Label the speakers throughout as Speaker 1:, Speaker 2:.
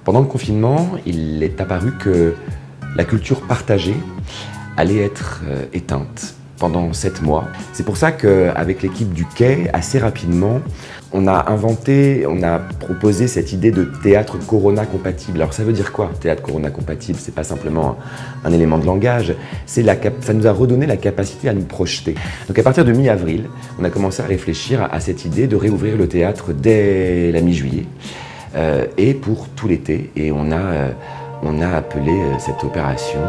Speaker 1: Pendant le confinement, il est apparu que la culture partagée allait être éteinte pendant 7 mois. C'est pour ça qu'avec l'équipe du Quai, assez rapidement, on a proposé cette idée de théâtre Corona compatible. Alors ça veut dire quoi, théâtre Corona compatible? C'est pas simplement un élément de langage, ça nous a redonné la capacité à nous projeter. Donc à partir de mi-avril, on a commencé à réfléchir à cette idée de réouvrir le théâtre dès la mi-juillet et pour tout l'été. Et on a appelé cette opération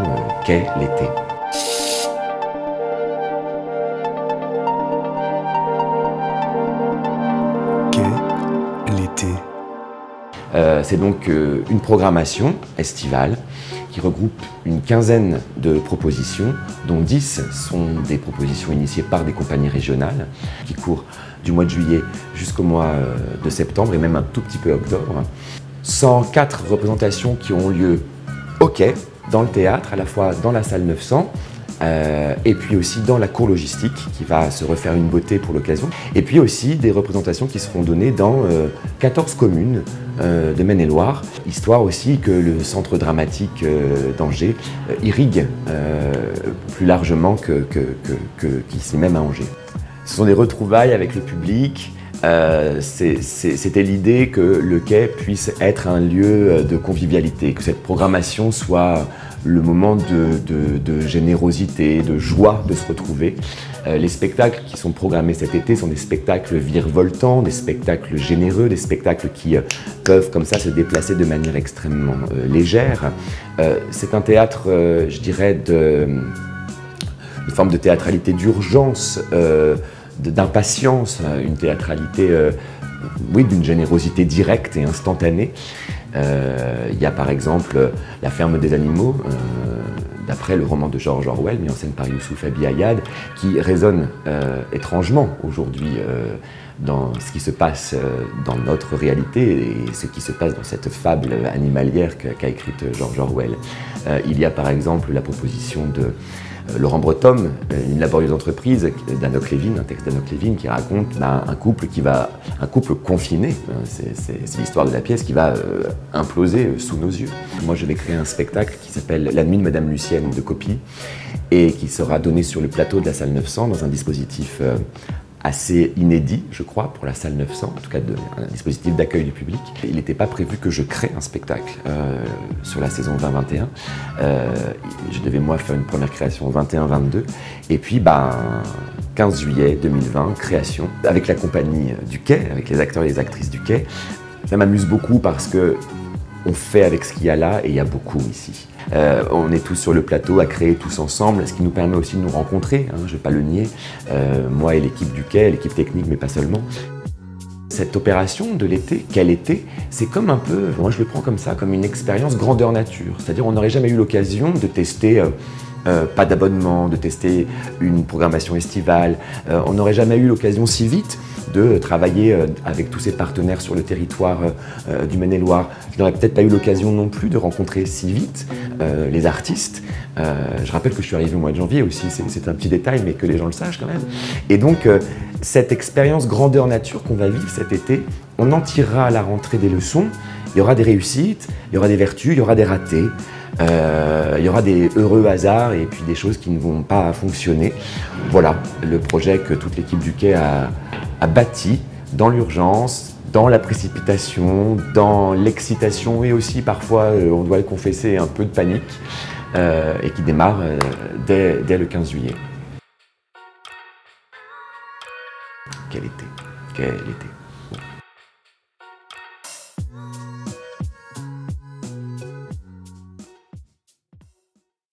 Speaker 1: Quai l'été.
Speaker 2: L'été.
Speaker 1: C'est donc une programmation estivale qui regroupe une quinzaine de propositions, dont 10 sont des propositions initiées par des compagnies régionales, qui courent du mois de juillet jusqu'au mois de septembre et même un tout petit peu octobre. 104 représentations qui ont lieu au Quai, dans le théâtre, à la fois dans la salle 900, et puis aussi dans la cour logistique qui va se refaire une beauté pour l'occasion, et puis aussi des représentations qui seront données dans 14 communes de Maine-et-Loire, histoire aussi que le centre dramatique d'Angers irrigue plus largement qu'ici même à Angers. Ce sont des retrouvailles avec le public. C'était l'idée que le Quai puisse être un lieu de convivialité, que cette programmation soit le moment de générosité, de joie de se retrouver. Les spectacles qui sont programmés cet été sont des spectacles virevoltants, des spectacles généreux, des spectacles qui peuvent comme ça se déplacer de manière extrêmement légère. C'est un théâtre, je dirais, une forme de théâtralité d'urgence, d'impatience, une théâtralité, oui, d'une générosité directe et instantanée. Il y a par exemple La ferme des animaux, d'après le roman de George Orwell, mis en scène par Youssouf Abi-Ayad, qui résonne étrangement aujourd'hui dans ce qui se passe dans notre réalité et ce qui se passe dans cette fable animalière qu'a écrite George Orwell. Il y a par exemple la proposition de Laurent Breton, Une laborieuse entreprise d'Anoch Levin, un texte d'Anoch Levin qui raconte un couple confiné, c'est l'histoire de la pièce qui va imploser sous nos yeux. Moi je vais créer un spectacle qui s'appelle La nuit de Madame Lucienne de Copie et qui sera donné sur le plateau de la salle 900 dans un dispositif assez inédit, je crois, pour la salle 900, en tout cas un dispositif d'accueil du public. Il n'était pas prévu que je crée un spectacle sur la saison 20-21. Je devais, moi, faire une première création 21-22. Et puis, 15 juillet 2020, création, avec la compagnie du Quai, avec les acteurs et les actrices du Quai. Ça m'amuse beaucoup parce que on fait avec ce qu'il y a là, et il y a beaucoup ici. On est tous sur le plateau à créer tous ensemble, ce qui nous permet aussi de nous rencontrer, je ne vais pas le nier, moi et l'équipe du Quai, l'équipe technique, mais pas seulement. Cette opération de l'été, Quai l'été, c'est comme un peu, moi je le prends comme ça, comme une expérience grandeur nature. C'est-à-dire on n'aurait jamais eu l'occasion de tester pas d'abonnement, de tester une programmation estivale. On n'aurait jamais eu l'occasion si vite de travailler avec tous ces partenaires sur le territoire du Maine-et-Loire. Je n'aurais peut-être pas eu l'occasion non plus de rencontrer si vite les artistes. Je rappelle que je suis arrivé au mois de janvier aussi, c'est un petit détail, mais que les gens le sachent quand même. Et donc, cette expérience grandeur nature qu'on va vivre cet été, on en tirera à la rentrée des leçons. Il y aura des réussites, il y aura des vertus, il y aura des ratés. Il y aura des heureux hasards et puis des choses qui ne vont pas fonctionner. Voilà le projet que toute l'équipe du Quai a bâti dans l'urgence, dans la précipitation, dans l'excitation et aussi parfois, on doit le confesser, un peu de panique et qui démarre dès le 15 juillet. Quel été, quel été.